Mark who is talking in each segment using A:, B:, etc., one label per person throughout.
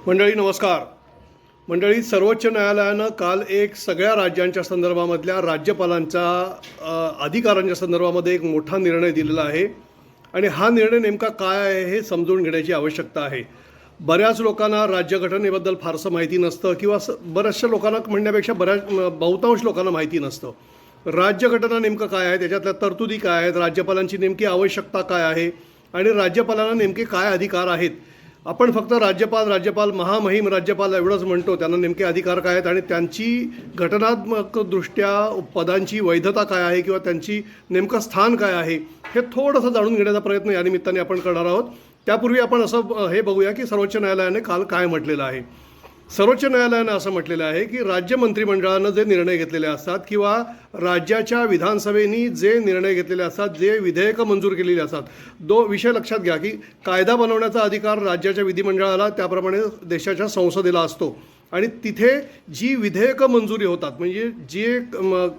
A: मंडळी नमस्कार. मंडळी, सर्वोच्च न्यायालयानं काल एक सगळ्या राज्यांच्या संदर्भामधल्या राज्यपालांच्या अधिकारांच्या संदर्भामध्ये एक मोठा निर्णय दिलेला आहे आणि हा निर्णय नेमका काय आहे हे समजून घेण्याची आवश्यकता आहे. बऱ्याच लोकांना राज्यघटनेबद्दल फारसं माहिती नसतं किंवा बऱ्याचशा लोकांना म्हणण्यापेक्षा बहुतांश लोकांना माहिती नसतं. राज्यघटना नेमकं काय आहे, त्याच्यातल्या तरतुदी काय आहेत, राज्यपालांची नेमकी आवश्यकता काय आहे आणि राज्यपालांना नेमके काय अधिकार आहेत. आपण फक्त राज्यपाल महामहिम राज्यपाल एवढंच म्हणतो. त्यांना नेमके अधिकार काय आहेत आणि त्यांची घटनात्मकदृष्ट्या पदांची वैधता काय आहे किंवा त्यांची नेमकं स्थान काय आहे हे थोडंसं जाणून घेण्याचा प्रयत्न या निमित्ताने आपण करणार आहोत. त्यापूर्वी आपण असं हे बघूया की सर्वोच्च न्यायालयाने काल काय म्हटलेलं आहे. सर्वोच्च न्यायालयानं असं म्हटलेलं आहे की राज्य मंत्रिमंडळानं जे निर्णय घेतलेले असतात किंवा राज्याच्या विधानसभेनी जे निर्णय घेतलेले असतात, जे विधेयकं मंजूर केलेली असतात, विषय लक्षात घ्या की कायदा बनवण्याचा अधिकार राज्याच्या विधिमंडळाला त्याप्रमाणे देशाच्या संसदेला असतो आणि तिथे जी विधेयकं मंजुरी होतात म्हणजे जे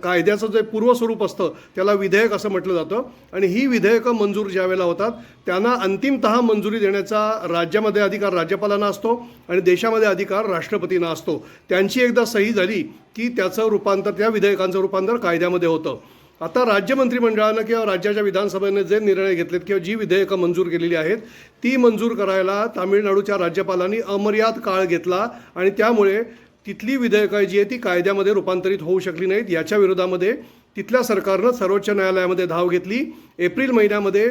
A: कायद्याचं जे पूर्वस्वरूप असतं त्याला विधेयक असं म्हटलं जातं आणि ही विधेयकं मंजूर ज्या वेळेला होतात त्यांना अंतिमतः मंजुरी देण्याचा राज्यामध्ये अधिकार राज्यपालांना असतो आणि देशामध्ये अधिकार राष्ट्रपतींना असतो. त्यांची एकदा सही झाली की त्याचं रूपांतर, त्या विधेयकांचं रूपांतर कायद्यामध्ये होतं. आता राज्य मंत्रिमंडळानं किंवा राज्याच्या विधानसभेने जे निर्णय घेतलेत किंवा जी विधेयकं मंजूर केलेली आहेत ती मंजूर करायला तामिळनाडूच्या राज्यपालांनी अमर्याद काळ घेतला आणि त्यामुळे तिथली विधेयकं जी आहे ती कायद्यामध्ये रूपांतरित होऊ शकली नाहीत. याच्या विरोधामध्ये तिथल्या सरकारनं सर्वोच्च न्यायालयामध्ये धाव घेतली. एप्रिल महिन्यामध्ये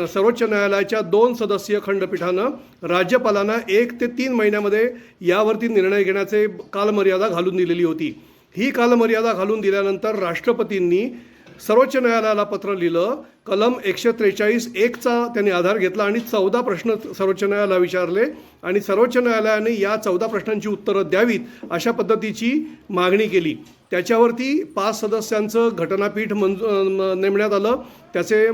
A: सर्वोच्च न्यायालयाच्या 2 सदस्यीय खंडपीठानं राज्यपालांना 1 ते 3 महिन्यामध्ये यावरती निर्णय घेण्याचे कालमर्यादा घालून दिलेली होती. ही कालमर्यादा घालून दिल्यानंतर राष्ट्रपतींनी सर्वोच्च न्यायालयाला पत्र लिहिलं. कलम 143(1) त्यांनी आधार घेतला आणि 14 प्रश्न सर्वोच्च न्यायालयाला विचारले आणि सर्वोच्च न्यायालयाने या 14 प्रश्नांची उत्तरं द्यावीत अशा पद्धतीची मागणी केली. त्याच्यावरती 5 सदस्यांचं घटनापीठ नेमण्यात आलं. त्याचे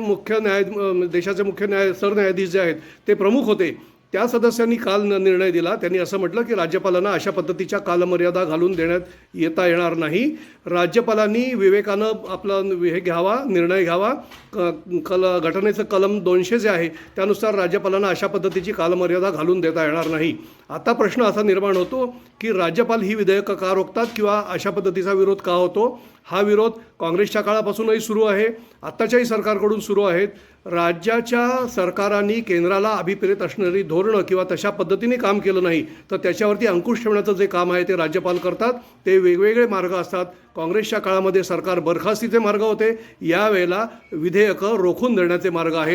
A: देशाचे मुख्य सरन्यायाधीश जे आहेत ते प्रमुख होते. त्या सदस्यांनी काल निर्णय दिला. त्यांनी असं म्हटलं की राज्यपालांना अशा पद्धतीच्या कालमर्यादा घालून देण्यात येणार नाही. राज्यपालांनी विवेकानं आपला निर्णय घ्यावा. घटनेचं कलम 200 जे आहे त्यानुसार राज्यपालांना अशा पद्धतीची कालमर्यादा घालून देता येणार नाही. आता प्रश्न असा निर्माण होतो की राज्यपाल ही विधेयकं का रोखतात किंवा अशा पद्धतीचा विरोध का होतो. हा विरोध काँग्रेसच्या काळापासूनही सुरू आहे, आत्ताच्याही सरकारकडून सुरू आहेत. राज्याच्या सरकारांनी केंद्राला अभिप्रेत असणारी धोरणं किंवा तशा पद्धतीने काम केलं नाही तर त्याच्यावरती अंकुश ठेवण्याचं जे काम आहे ते राज्यपाल करतात. ते वेगवेगळे मार्ग असतात. काँग्रेसच्या काळामध्ये सरकार बरखास्तीचे मार्ग होते, यावेळेला विधेयकं रोखून धरण्याचे मार्ग आहेत.